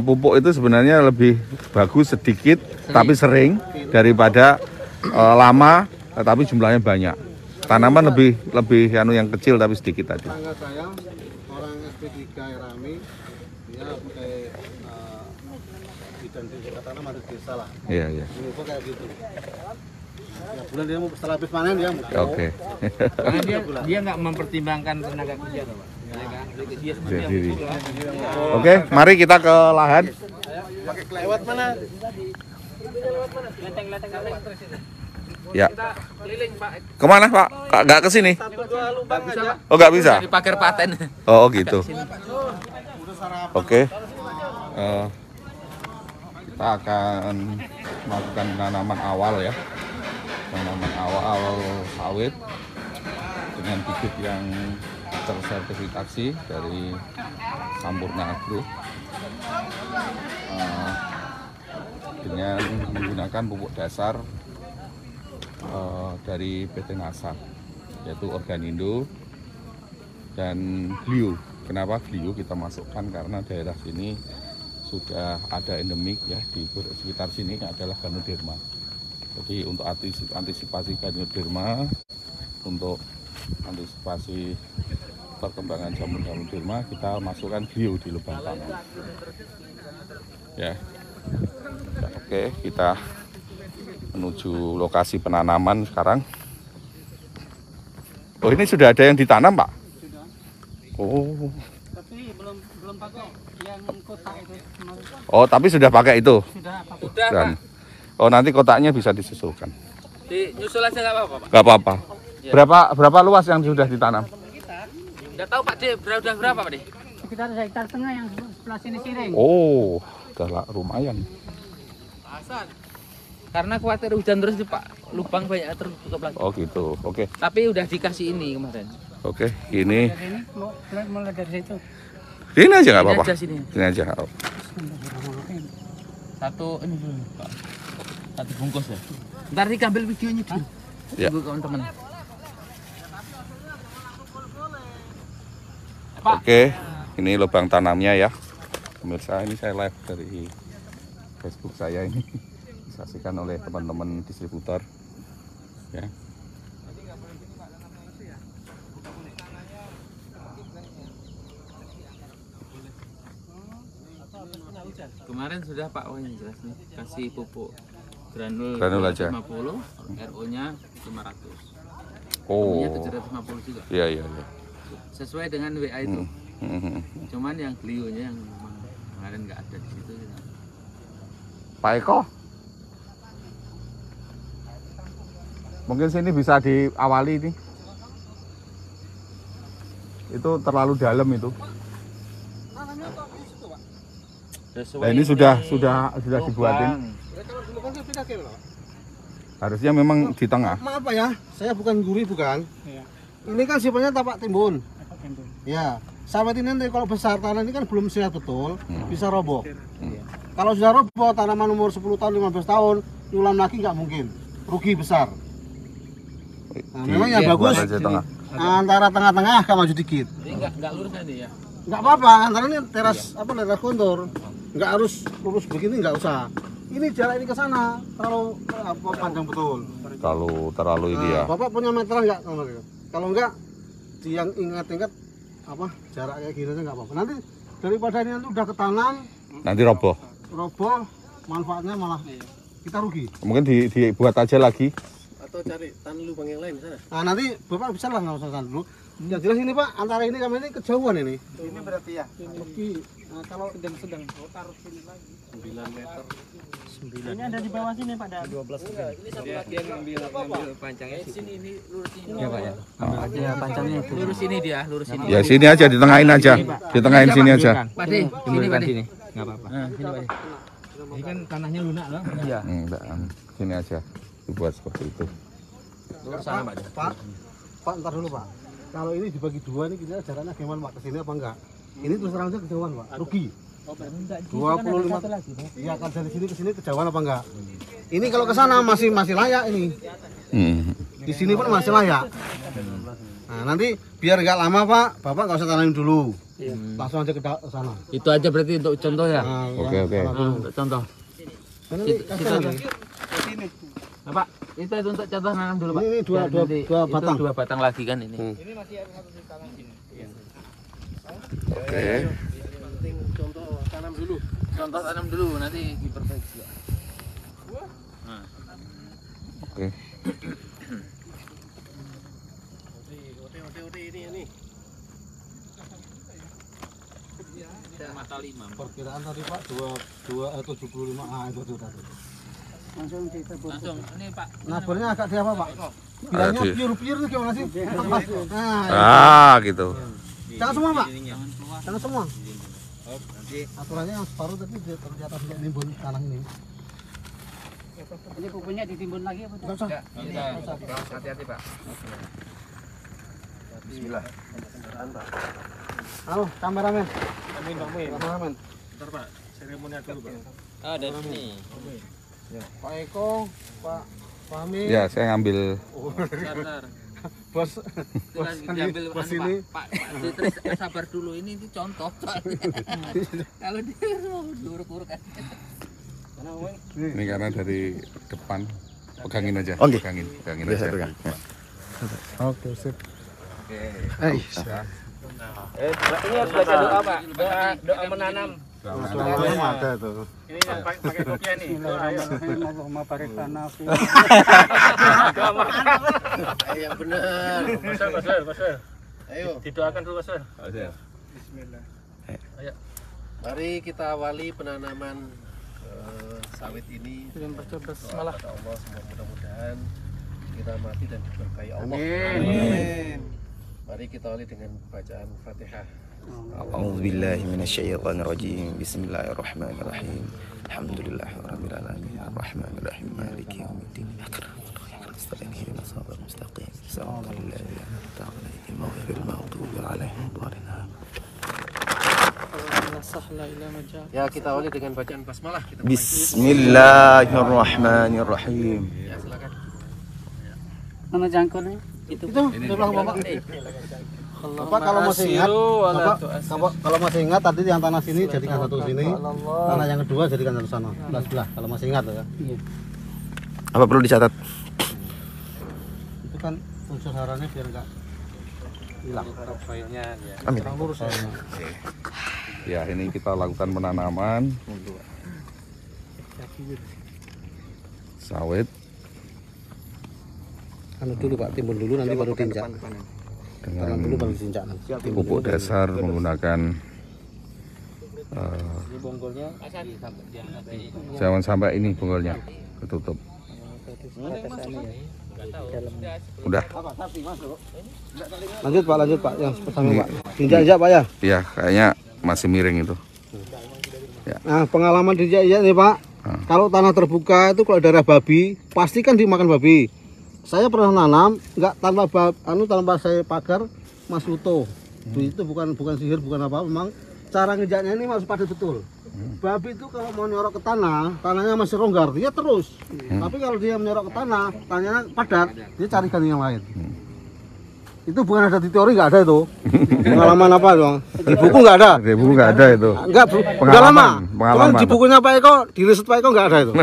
S1: pupuk itu sebenarnya lebih bagus sedikit tapi sering daripada lama tapi jumlahnya banyak. Tanaman lebih yang kecil tapi sedikit tadi.
S4: Tangga saya orang SP3 Rami, dia pakai bidan di tanam ada desa lah.
S1: Iya, iya.
S4: Ini kayak gitu. Ya, bulan dia mau setelah habis panen dia mau.
S1: Oke.
S2: Karena dia nggak mempertimbangkan tenaga kerja, Pak. Ya kan? Dia
S1: Jadi. Oke, mari kita ke lahan.
S4: Lewat mana?
S1: Ya.
S2: Kita keliling, Pak.
S1: Kemana Pak? Nggak ke sini? Oh nggak bisa?
S6: Dipakai paten.
S1: Oh gitu. Oke. Kita akan melakukan penanaman awal ya. Penanaman awal sawit dengan bibit yang tersertifikasi dari Sampurna Agro dengan menggunakan pupuk dasar dari PT Ngasa, yaitu Organindo dan Glio. Kenapa Glio kita masukkan? Karena daerah sini sudah ada endemik ya, di sekitar sini adalah Ganoderma. Jadi untuk antisipasi Ganoderma, untuk antisipasi perkembangan jamur Ganoderma, kita masukkan Glio di lubang tanam. Ya. Oke, kita menuju lokasi penanaman sekarang. Oh, ini sudah ada yang ditanam, Pak?
S5: Sudah.
S1: Oh.
S5: Tapi belum pakai yang kotak itu.
S1: Oh, tapi sudah pakai itu.
S5: Sudah pakai.
S2: Udah, Pak.
S1: Dan oh, nanti kotaknya bisa disusulkan.
S2: Nyusul aja nggak apa-apa, Pak.
S1: Nggak apa-apa. Berapa luas yang sudah ditanam?
S2: Nggak tahu, Pak, udah berapa, Pak,
S5: Sekitar hektar setengah yang sebelah sini siring.
S1: Oh, udah lumayan.
S6: Karena khawatir hujan terus nih, Pak. Lubang banyak tertutup lagi.
S1: Oh gitu. Oke.
S6: Tapi udah dikasih ini kemarin.
S1: Oke, ini
S5: Dari ini mulai dari situ.
S1: ini aja nggak
S6: Ini
S1: apa-apa.
S6: aja sini.
S1: Ini aja. Oh.
S6: Satu ini dulu, Pak. Satu bungkus ya. Ntar diambil videonya dulu.
S1: Ya.
S6: Tunggu teman-teman.
S1: Oke, ini lubang tanamnya ya. Pemirsa, ini saya live dari Facebook saya ini. Disaksikan oleh teman-teman distributor. Ya.
S6: Kemarin sudah Pak, oh ini jelas nih. Kasih pupuk granul
S1: aja.
S6: 50, RO-nya 500.
S1: Oh.
S6: Nya 750 juga.
S1: Iya, iya, iya.
S6: Sesuai dengan WA itu.
S1: Hmm.
S6: Cuman yang Clio-nya yang memang kemarin nggak ada di situ.
S1: Pak Eko, mungkin sini bisa diawali ini. Itu terlalu dalam itu. Nah, ini sudah dibuatin. Harusnya memang di tengah.
S4: Maaf Pak ya, saya bukan gurih bukan.
S5: Iya.
S4: Ini kan sifatnya tapak timbun.
S5: Apa timbul?
S4: Ya, sawit ini nanti kalau besar tanah ini kan belum sehat betul, bisa roboh. Kalau sudah roboh tanaman umur 10 tahun, 15 tahun, nyulam lagi nggak mungkin, rugi besar. Nah, memang yang bagus
S1: Buat aja tengah.
S4: antara tengah-tengah agak maju dikit.
S6: Ini nggak lurus ini ya.
S4: Nggak apa-apa, antara ini teras teras kontur, nggak harus lurus begini, nggak usah. Ini jarak ini ke sana terlalu panjang betul.
S1: Terlalu ini ya.
S4: Bapak punya meteran nggak? Kalau nggak, yang ingat-ingat apa jarak kayak gini aja nggak apa-apa. Nanti daripada ini nanti udah ketanam,
S1: Nanti roboh.
S4: manfaatnya malah kita rugi.
S1: Mungkin dibuat aja lagi.
S4: Atau cari tanah lubang yang lain di sana. Nah nanti bapak bisa lah nggak usah sana dulu. Yang jelas ini Pak, antara ini sama ini kejauhan ini. Ini berarti ya. Nah, kalau
S5: Sedang.
S4: taruh sini lagi 9 meter.
S5: Ini ada di bawah sini Pak, ada 12.
S2: Ini satu bagian ngambil pancangnya sini, ini lurus ini.
S6: Iya Pak ya.
S5: Ya pancangnya itu.
S6: Lurus ini dia, lurus ini.
S1: Ya sini aja, ditengahin aja. Ditengahin sini aja.
S6: Pak De, sini Pak De.
S2: Nggak apa-apa.
S6: Nah, sini Pak De.
S2: Ini kan tanahnya lunak loh.
S6: Iya.
S1: Enggak, sini aja. Dibuat seperti itu.
S2: Lurus sana, Pak.
S4: Pak, ntar dulu Pak. Kalau ini dibagi dua ini kita jaraknya gimana Pak? Kesini apa enggak? Ini terus terang aja kejauhan Pak, rugi. 25. Iya kan dari sini ke sini kejauhan apa enggak? Ini kalau ke sana masih layak ini.
S1: Hmm.
S4: Di sini pun masih layak. Nah, nanti biar nggak lama Pak, Bapak nggak usah tanamin dulu. Langsung aja ke sana.
S6: Itu aja berarti untuk contoh ya.
S4: Nah,
S1: Oke.
S6: Untuk contoh. Pak, itu untuk contoh nanam dulu Pak.
S4: Ini dua
S6: Nanti
S4: batang.
S6: Itu 2 batang lagi kan ini.
S2: Ini masih harus ditanam sini.
S1: Oke.
S4: Contoh tanam dulu.
S6: Contoh tanam dulu nanti diperbaiki.
S1: Oke.
S4: ini.
S6: Mata 5.
S4: Perkiraan tadi Pak 75. Ah, itu tadi.
S5: Langsung ditabur.
S6: Langsung ini Pak.
S4: Naburnya agak di apa Pak? Bilangnya
S1: Di-
S4: piur-piur itu gimana sih? Nah,
S1: Gitu.
S4: jangan semua Pak.
S6: Jangan keluar.
S4: Jangan semua.
S6: Nanti
S4: Aturannya yang separuh tadi ternyata tidak nimbun tanah ini.
S5: Ini pupunya ditimbun lagi apa?
S4: Enggak usah.
S2: Hati-hati Pak.
S1: Bismillah.
S4: Halo, kameramen. Kameramen.
S6: Oh, dari sini.
S4: Pak Eko, Pak Fahmi.
S1: Ya, saya ngambil
S6: Bentar.
S4: Bos.
S6: Itu lagi diambil
S4: Bos
S6: anu,
S4: ini.
S6: Pak Citris sabar dulu ini contoh. Kalau dia uruk-uruk kan.
S1: ini karena dari depan. Pegangin aja. Pegangin aja.
S4: Oke, sip.
S2: Ini harus baca doa Pak. Doa menanam.
S4: Selama ada tuh.
S2: Ini yang pakai kopiah nih.
S5: Bismillahirrahmanirrahim. Allahumma barik lana fi.
S4: Yang benar.
S2: Basel.
S4: Ayo,
S2: Didoakan dulu Basel.
S4: mari kita awali penanaman sawit ini. Doa kepada Allah, semoga mudah-mudahan kita mati dan diberkahi Allah. Amin. Mari kita awali dengan bacaan Fatihah.
S7: أعوذ بالله من الشيطان الرجيم بسم الله الرحمن الرحيم الحمد لله رب العالمين الرحمن الرحيم مالك يوم الدين إياك نعبد وإياك نستعين اهدنا الصراط المستقيم صراط الذين أنعمت عليهم غير المغضوب عليهم ولا الضالين
S4: Ya, kita awali dengan bacaan basmalah. Kita mulai.
S7: بسم الله الرحمن الرحيم
S4: Ya, silakan.
S5: Mana jangkurnya?
S4: Itu di belakang Bapak. Bapak kalau masih ingat, kalau masih ingat tadi yang tanah sini jadikan satu sini, tanah yang kedua jadikan satu sana, sebelah. Kalau masih ingat ya.
S7: apa perlu dicatat
S4: Itu kan unsur haraannya biar enggak hilang.
S7: Amin.
S4: Kurang lurus ya.
S1: Ya, ini kita lakukan penanaman sawit
S4: Anu dulu Pak, timbun dulu nanti baru tinjak. Tanam dulu baru tinjak nanti.
S1: pupuk dasar menggunakan jangan sampai ini bonggolnya ketutup. Udah.
S4: Lanjut Pak, yang pertama Pak. Tinjak Pak ya.
S1: Iya, kayaknya masih miring itu.
S4: Nah, pengalaman tinjak nih Pak. Kalau tanah terbuka itu kalau darah babi, pasti kan dimakan babi. Saya pernah nanam nggak tanpa saya pagar Mas Uto. Itu bukan sihir, bukan apa, memang cara ngejaknya ini harus padat betul. Babi itu kalau mau nyorok ke tanah, tanahnya masih longgar, dia terus. Tapi kalau dia menyorok ke tanah, tanahnya padat, dia cari ganti yang lain. Itu bukan ada di teori, nggak ada itu. Pengalaman apa dong? Di buku nggak ada.
S1: Di buku nggak ada itu.
S4: Enggak, udah lama. Cuman
S1: Pengalaman.
S4: di bukunya Pak Eko, di riset Pak Eko nggak ada itu.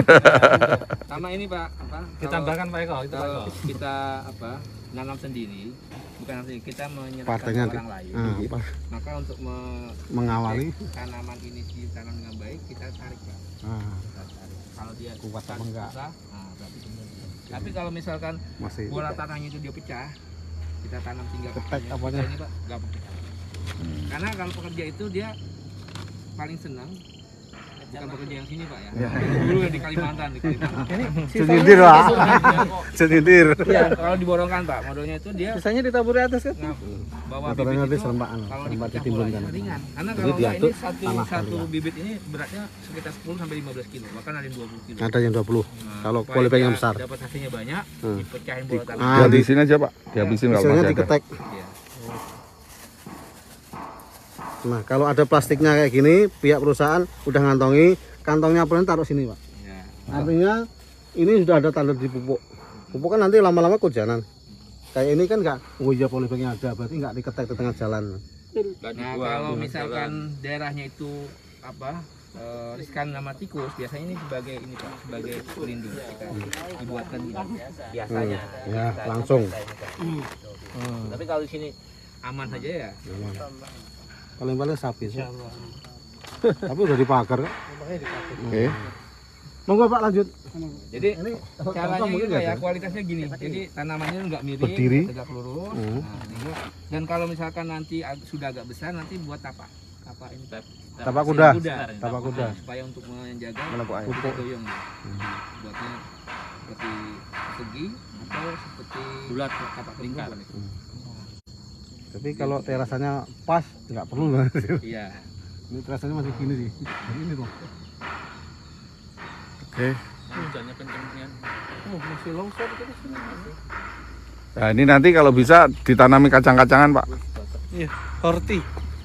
S2: Sama ini Pak, ditambahkan Pak Eko, kita nanam sendiri, bukan nanti kita menyerahkan
S4: Partainya
S2: ke orang lain. Maka untuk
S4: Mengawali.
S2: tanaman ini ditanam dengan baik, kita tarik Pak. Kita tarik. Kalau dia
S4: Kuat apa enggak?
S2: susah, berarti benar. Tapi kalau misalkan
S4: Masih
S2: bola tanahnya itu dia pecah, kita tanam tinggal
S4: Ketek
S2: akarnya,
S4: apanya?
S2: ini Pak, nggak pecah. Karena kalau pekerja itu dia paling senang bukan pekerja yang sini Pak ya. Dulu yang di Kalimantan,
S4: Senyindir Pak. Senyindir.
S2: Iya, kalau diborongkan Pak, modelnya itu dia
S4: Biasanya ditaburi atas kan?
S2: bawa
S4: Aturannya
S2: bibit
S4: nanti
S2: itu
S4: serempak,
S2: kalau
S4: serempak
S2: dipecah
S4: ditimbunkan.
S2: bolanya ringan. Karena
S4: Jadi
S2: kalau enggak
S4: diaduk
S2: ini satu bibit ini beratnya sekitar 10 sampai 15 kilo, bahkan ada yang 20 kilo.
S4: Ada yang 20. Kalau
S2: supaya
S4: polybag yang
S2: dia
S4: besar.
S2: dapat hasilnya banyak, dipecahin bola tanah.
S4: Ah,
S1: Dihabisin aja Pak, dihabisin kalau
S4: Misalnya
S1: masih ada.
S4: diketek.
S2: Iya.
S4: Nah, kalau ada plastiknya kayak gini, pihak perusahaan udah ngantongi, kantongnya pun taruh sini Pak.
S2: Ya.
S4: Artinya ini sudah ada tanda di pupuk. Pupuk kan nanti lama-lama kehujanan. Kayak ini kan nggak, oh iya polybagnya ada, berarti nggak diketek di tengah jalan.
S6: Nah kalau misalkan daerahnya itu riskan sama tikus, biasanya ini sebagai sebagai pelindung kita dibuatkan biasanya.
S4: Ya langsung.
S6: Tapi kalau di sini aman saja ya.
S4: Paling-paling sapi sih. Tapi udah dipagar kan?
S7: Oke.
S4: Monggo Pak lanjut.
S6: Jadi
S4: Ini
S6: caranya
S4: mungkin
S6: gitu
S4: nggak
S6: ya,
S4: ada?
S6: kualitasnya gini. Jadi tanamannya nggak miring,
S4: Berdiri.
S6: tegak lurus. Nah, ini. Dan kalau misalkan nanti sudah agak besar, nanti buat tapak ini.
S4: Tapak kuda.
S6: Tapak kuda. Supaya untuk menjaga kuda doyong. Buatnya seperti segi atau seperti bulat tapak lingkar.
S4: Tapi kalau terasanya pas nggak perlu.
S6: Iya.
S4: Ini terasanya masih gini sih. Ini tuh.
S7: Oke.
S6: Hujannya kencengnya.
S4: Oh masih longsor itu di sini.
S1: Nah ini nanti kalau bisa ditanami kacang-kacangan Pak.
S4: Iya, horti.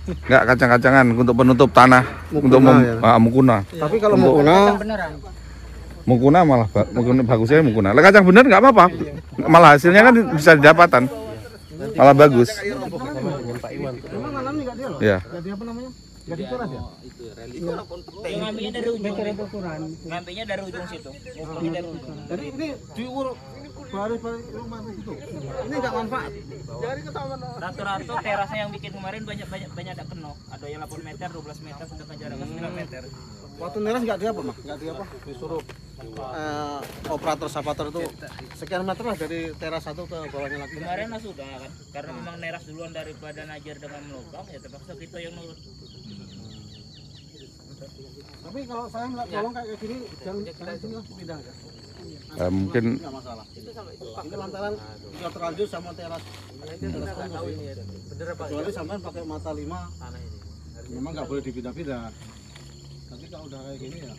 S1: Enggak, kacang-kacangan untuk penutup tanah. Untuk mukuna.
S4: Tapi kalau mukuna
S1: Mukuna malah bagusnya mukuna. Lah kacang bener nggak apa-apa. Malah hasilnya kan bisa didapatan. Malah bagus.
S4: memang nanamnya nggak dia loh.
S1: Ya.
S4: Jadi apa namanya? Nggak diteras ya?
S5: Ngambilnya dari ujung. Ngambilnya dari ujung situ.
S4: Jadi ini diukur baris-baris rumah itu. Ini nggak manfaat. Jadi ketahuan.
S5: Rata-rata terasnya yang bikin kemarin banyak ada penuh. Ada yang 8 meter, 12 meter, sedangkan jaraknya 9 meter.
S4: Waktu neras nggak dia apa Mak? Nggak dia apa? Disuruh operator sapator itu sekian meter lah dari teras satu ke bawahnya lagi.
S5: Kemarin mah sudah kan, karena memang neras duluan daripada Najar dengan melubang, ya terpaksa kita yang nurut.
S4: Tapi kalau saya melihat kolong kayak gini, jangan sini lah pindah aja.
S1: Mungkin
S4: Nggak masalah. Ini lantaran nggak terlanjur sama teras. Kecuali sampean pakai mata 5, memang nggak boleh dipindah-pindah. Tapi kalau udah kayak gini ya,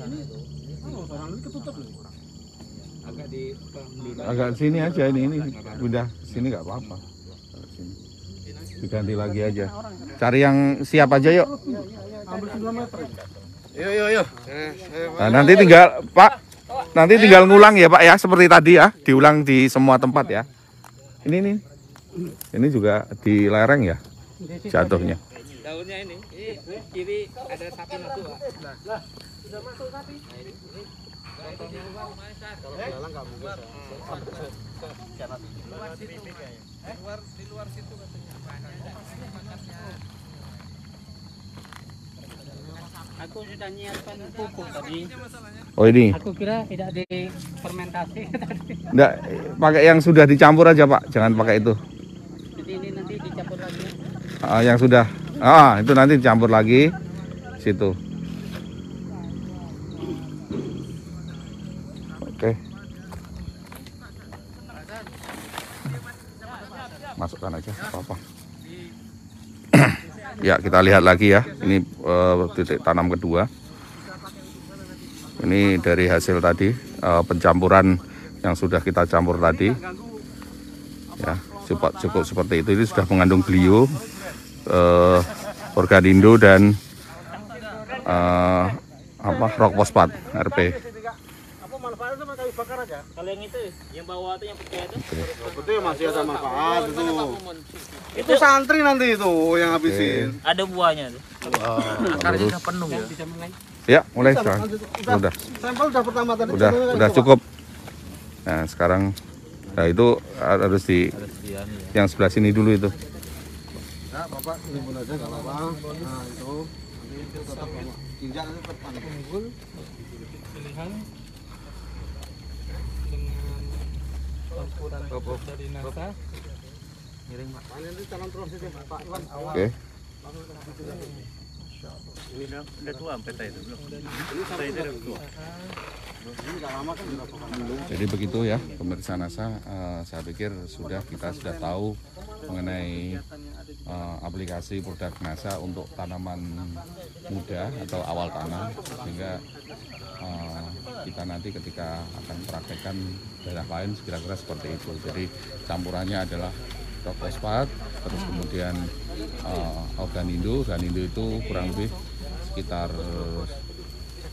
S4: ini orang ini ketutup loh.
S1: agak sini aja ini udah sini nggak apa-apa. Sini. Diganti lagi aja. Cari yang siap aja yuk.
S4: Ambil 9 meter.
S7: Yuk.
S1: Nah, nanti tinggal Pak, nanti tinggal ngulang ya Pak ya seperti tadi ya, diulang di semua tempat ya. Ini juga di lereng ya jatuhnya.
S6: Daunnya ini kiri ada sapi masuk Pak. Lah, sudah masuk sapi.
S4: Kalau jalan nggak mungkin.
S6: Di luar situ katanya.
S5: Aku sudah nyiapkan pupuk tadi.
S1: Oh ini.
S5: Aku kira tidak difermentasi tadi.
S1: Enggak, pakai yang sudah dicampur aja Pak, jangan pakai itu.
S5: Jadi ini nanti dicampur lagi.
S1: Yang sudah. Itu nanti dicampur lagi situ. Oke. Masukkan aja, apa-apa. Ya, kita lihat lagi ya. Ini titik tanam kedua. Ini dari hasil tadi pencampuran yang sudah kita campur tadi. Ya, cukup seperti itu. Ini sudah mengandung glio, Organindo dan rock fosfat RP.
S4: Apa manfaatnya sama kayu bakar aja?
S5: Kalau yang itu, yang bawah itu yang putih itu.
S4: Itu masih ada manfaat itu. Itu santri nanti itu yang habisin.
S5: Ada buahnya tuh.
S6: Akarnya udah penuh ya.
S1: Ya, mulai sekarang. Udah.
S4: Sampel udah pertama tadi.
S1: Udah cukup. Nah, sekarang itu harus di yang sebelah sini dulu itu.
S4: Ya, Bapak timbun aja enggak apa-apa. Nah, itu nanti tetap bawa injak nanti tetap unggul.
S5: Pilihan dengan campuran dari NASA.
S6: Miring Pak.
S4: Nanti calon terus aja Pak Iwan.
S1: Oke.
S4: Ini udah tua peta itu belum? Ini sampai udah tua. Ini enggak lama kan udah pokoknya.
S1: Jadi begitu ya pemirsa NASA, saya pikir kita sudah tahu mengenai aplikasi produk NASA untuk tanaman muda atau awal tanam, sehingga kita nanti ketika akan praktekkan daerah lain kira-kira seperti itu. Jadi campurannya adalah rock fosfat, terus kemudian Organindo itu kurang lebih sekitar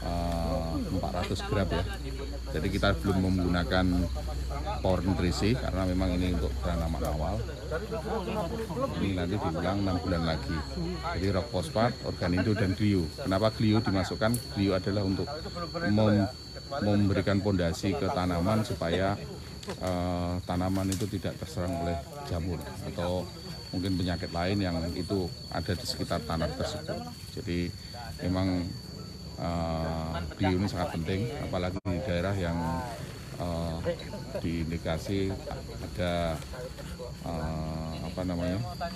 S1: 400 gram ya. Jadi kita belum menggunakan pohon trisi karena memang ini untuk tanaman awal. Ini nanti diulang 6 bulan lagi. Jadi rock fosfat, organindo dan glio. Kenapa glio dimasukkan? Glio adalah untuk memberikan pondasi ke tanaman supaya tanaman itu tidak terserang oleh jamur atau mungkin penyakit lain yang itu ada di sekitar tanah tersebut. Jadi memang glio ini sangat penting, apalagi di daerah yang diindikasi ada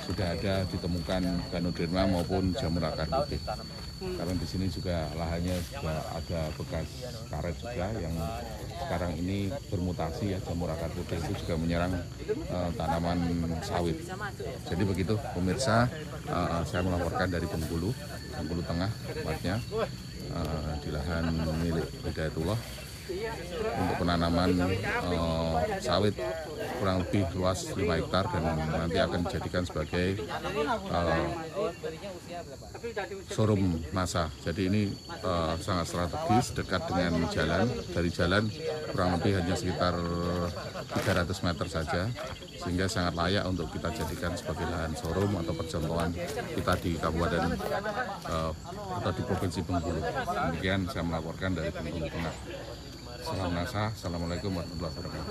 S1: sudah ada ditemukan Ganoderma maupun jamur akar putih. Karena di sini juga lahannya juga ada bekas karet juga yang sekarang ini bermutasi ya, jamur akar putih itu juga menyerang tanaman sawit. Jadi begitu pemirsa, saya melaporkan dari Bengkulu Tengah tepatnya di lahan milik Hidayatullah untuk penanaman sawit kurang lebih luas 5 hektar dan nanti akan dijadikan sebagai showroom NASA. Jadi ini sangat strategis, dekat dengan jalan. Dari jalan kurang lebih hanya sekitar 300 meter saja, sehingga sangat layak untuk kita jadikan sebagai lahan showroom atau percontohan kita di kabupaten atau di provinsi Bengkulu. Demikian saya melaporkan dari Bengkulu Tengah. Salam NASA, assalamualaikum warahmatullahi wabarakatuh.